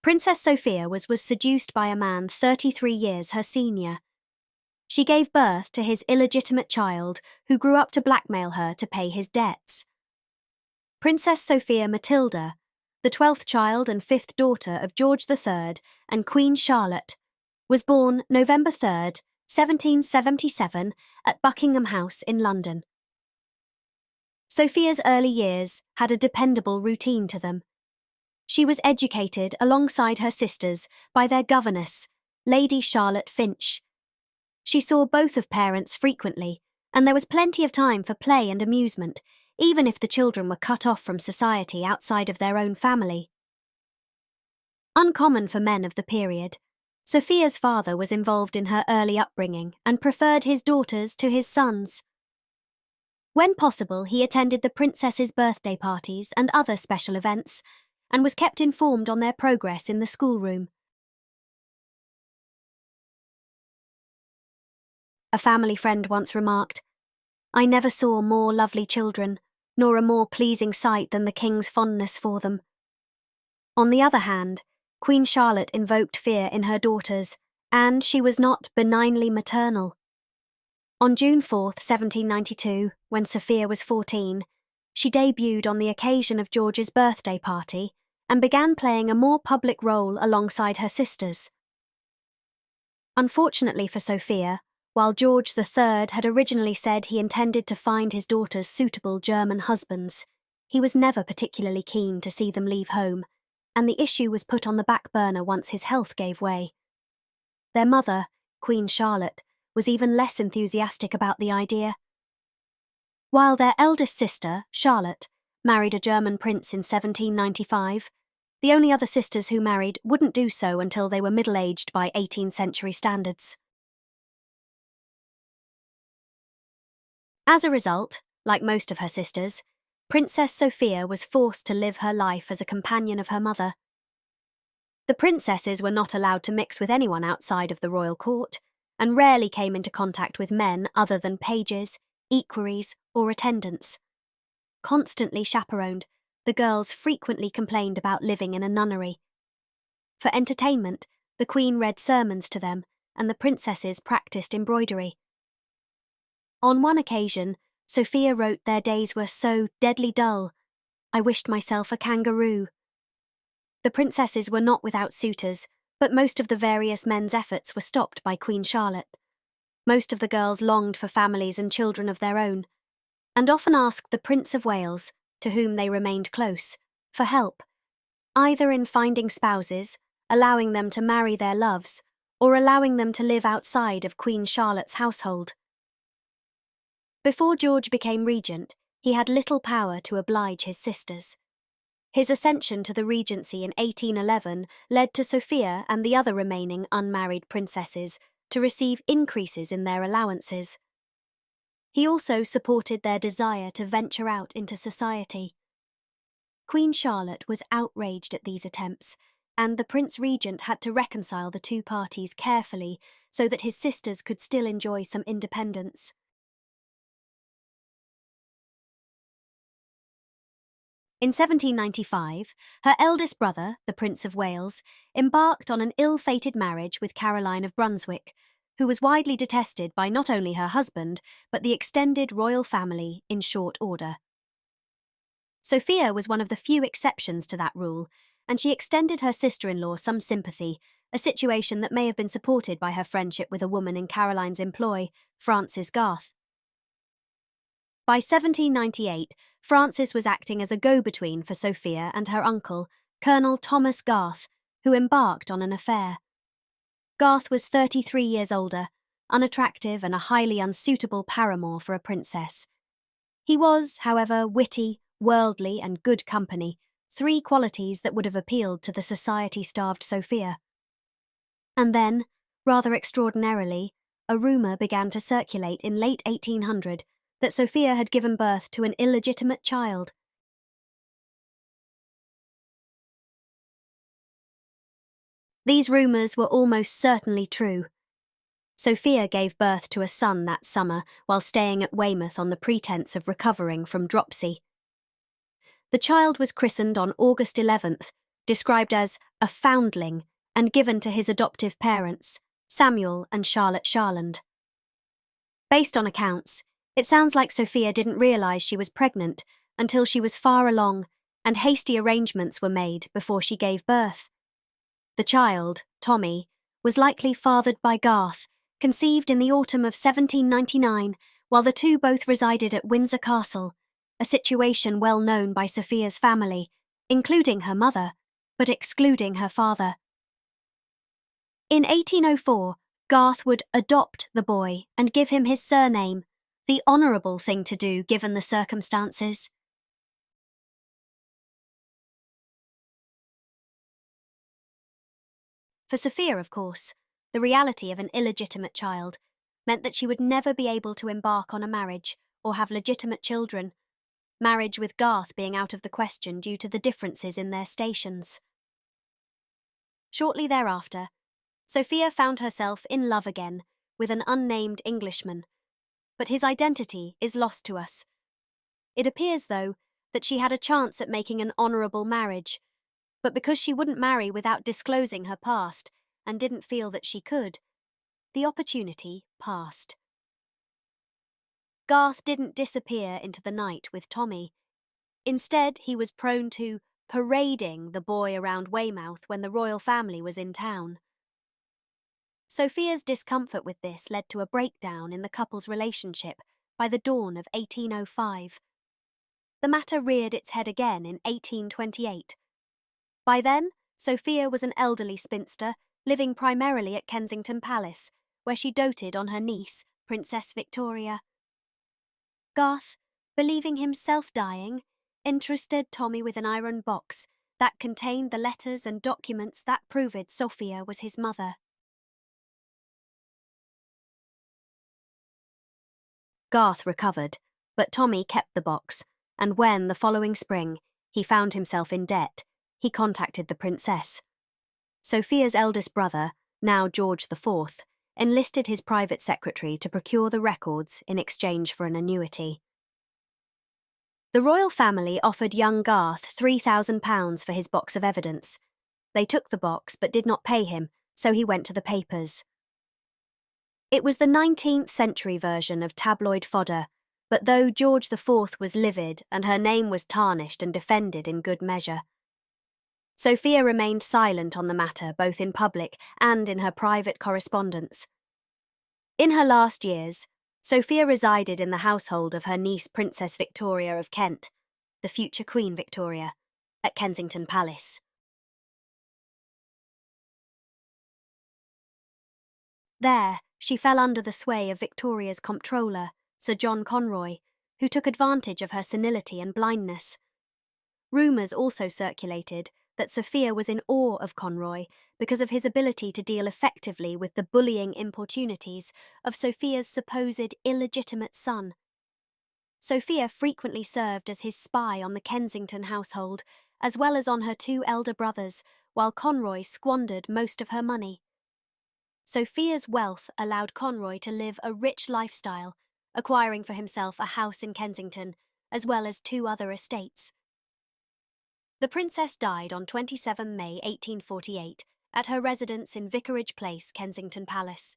Princess Sophia was seduced by a man 33 years her senior. She gave birth to his illegitimate child, who grew up to blackmail her to pay his debts. Princess Sophia Matilda, the 12th child and 5th daughter of George III and Queen Charlotte, was born November 3, 1777, at Buckingham House in London. Sophia's early years had a dependable routine to them. She was educated alongside her sisters by their governess, Lady Charlotte Finch. She saw both of parents frequently, and there was plenty of time for play and amusement, even if the children were cut off from society outside of their own family. Uncommon for men of the period, Sophia's father was involved in her early upbringing and preferred his daughters to his sons. When possible, he attended the princesses' birthday parties and other special events, and was kept informed on their progress in the schoolroom. A family friend once remarked, "I never saw more lovely children, nor a more pleasing sight than the king's fondness for them." On the other hand, Queen Charlotte invoked fear in her daughters, and she was not benignly maternal. On June 4, 1792, when Sophia was 14, she debuted on the occasion of George's birthday party and began playing a more public role alongside her sisters. Unfortunately for Sophia, while George III had originally said he intended to find his daughters suitable German husbands, he was never particularly keen to see them leave home, and the issue was put on the back burner once his health gave way. Their mother, Queen Charlotte, was even less enthusiastic about the idea. While their eldest sister, Charlotte, married a German prince in 1795, the only other sisters who married wouldn't do so until they were middle-aged by 18th century standards. As a result, like most of her sisters, Princess Sophia was forced to live her life as a companion of her mother. The princesses were not allowed to mix with anyone outside of the royal court, and rarely came into contact with men other than pages, equerries, or attendants. Constantly chaperoned, the girls frequently complained about living in a nunnery. For entertainment, the Queen read sermons to them, and the princesses practiced embroidery. On one occasion, Sophia wrote their days were so deadly dull, I wished myself a kangaroo. The princesses were not without suitors, but most of the various men's efforts were stopped by Queen Charlotte. Most of the girls longed for families and children of their own, and often asked the Prince of Wales, to whom they remained close, for help, either in finding spouses, allowing them to marry their loves, or allowing them to live outside of Queen Charlotte's household. Before George became regent, he had little power to oblige his sisters. His ascension to the regency in 1811 led to Sophia and the other remaining unmarried princesses to receive increases in their allowances. He also supported their desire to venture out into society. Queen Charlotte was outraged at these attempts, and the Prince Regent had to reconcile the two parties carefully so that his sisters could still enjoy some independence. In 1795, her eldest brother, the Prince of Wales, embarked on an ill-fated marriage with Caroline of Brunswick, who was widely detested by not only her husband, but the extended royal family in short order. Sophia was one of the few exceptions to that rule, and she extended her sister-in-law some sympathy, a situation that may have been supported by her friendship with a woman in Caroline's employ, Frances Garth. By 1798, Frances was acting as a go-between for Sophia and her uncle, Colonel Thomas Garth, who embarked on an affair. Garth was 33 years older, unattractive and a highly unsuitable paramour for a princess. He was, however, witty, worldly and good company, three qualities that would have appealed to the society-starved Sophia. And then, rather extraordinarily, a rumour began to circulate in late 1800 that Sophia had given birth to an illegitimate child. These rumours were almost certainly true. Sophia gave birth to a son that summer while staying at Weymouth on the pretence of recovering from dropsy. The child was christened on August 11th, described as a foundling, and given to his adoptive parents, Samuel and Charlotte Sharland. Based on accounts, it sounds like Sophia didn't realise she was pregnant until she was far along, and hasty arrangements were made before she gave birth. The child, Tommy, was likely fathered by Garth, conceived in the autumn of 1799, while the two both resided at Windsor Castle, a situation well known by Sophia's family, including her mother, but excluding her father. In 1804, Garth would adopt the boy and give him his surname, the honourable thing to do given the circumstances. For Sophia, of course, the reality of an illegitimate child meant that she would never be able to embark on a marriage or have legitimate children, marriage with Garth being out of the question due to the differences in their stations. Shortly thereafter, Sophia found herself in love again with an unnamed Englishman, but his identity is lost to us. It appears, though, that she had a chance at making an honourable marriage, but because she wouldn't marry without disclosing her past and didn't feel that she could, the opportunity passed. Garth didn't disappear into the night with Tommy. Instead, he was prone to parading the boy around Weymouth when the royal family was in town. Sophia's discomfort with this led to a breakdown in the couple's relationship by the dawn of 1805. The matter reared its head again in 1828. By then, Sophia was an elderly spinster living primarily at Kensington Palace, where she doted on her niece, Princess Victoria. Garth, believing himself dying, entrusted Tommy with an iron box that contained the letters and documents that proved Sophia was his mother. Garth recovered, but Tommy kept the box, and when, the following spring, he found himself in debt, he contacted the princess. Sophia's eldest brother, now George IV, enlisted his private secretary to procure the records in exchange for an annuity. The royal family offered young Garth £3,000 for his box of evidence. They took the box but did not pay him, so he went to the papers. It was the 19th century version of tabloid fodder, but though George IV was livid and her name was tarnished and defended in good measure, Sophia remained silent on the matter both in public and in her private correspondence. In her last years, Sophia resided in the household of her niece Princess Victoria of Kent, the future Queen Victoria, at Kensington Palace. There, she fell under the sway of Victoria's comptroller, Sir John Conroy, who took advantage of her senility and blindness. Rumours also circulated that Sophia was in awe of Conroy because of his ability to deal effectively with the bullying importunities of Sophia's supposed illegitimate son. Sophia frequently served as his spy on the Kensington household, as well as on her two elder brothers, while Conroy squandered most of her money. Sophia's wealth allowed Conroy to live a rich lifestyle, acquiring for himself a house in Kensington, as well as 2 other estates. The princess died on 27 May 1848 at her residence in Vicarage Place, Kensington Palace.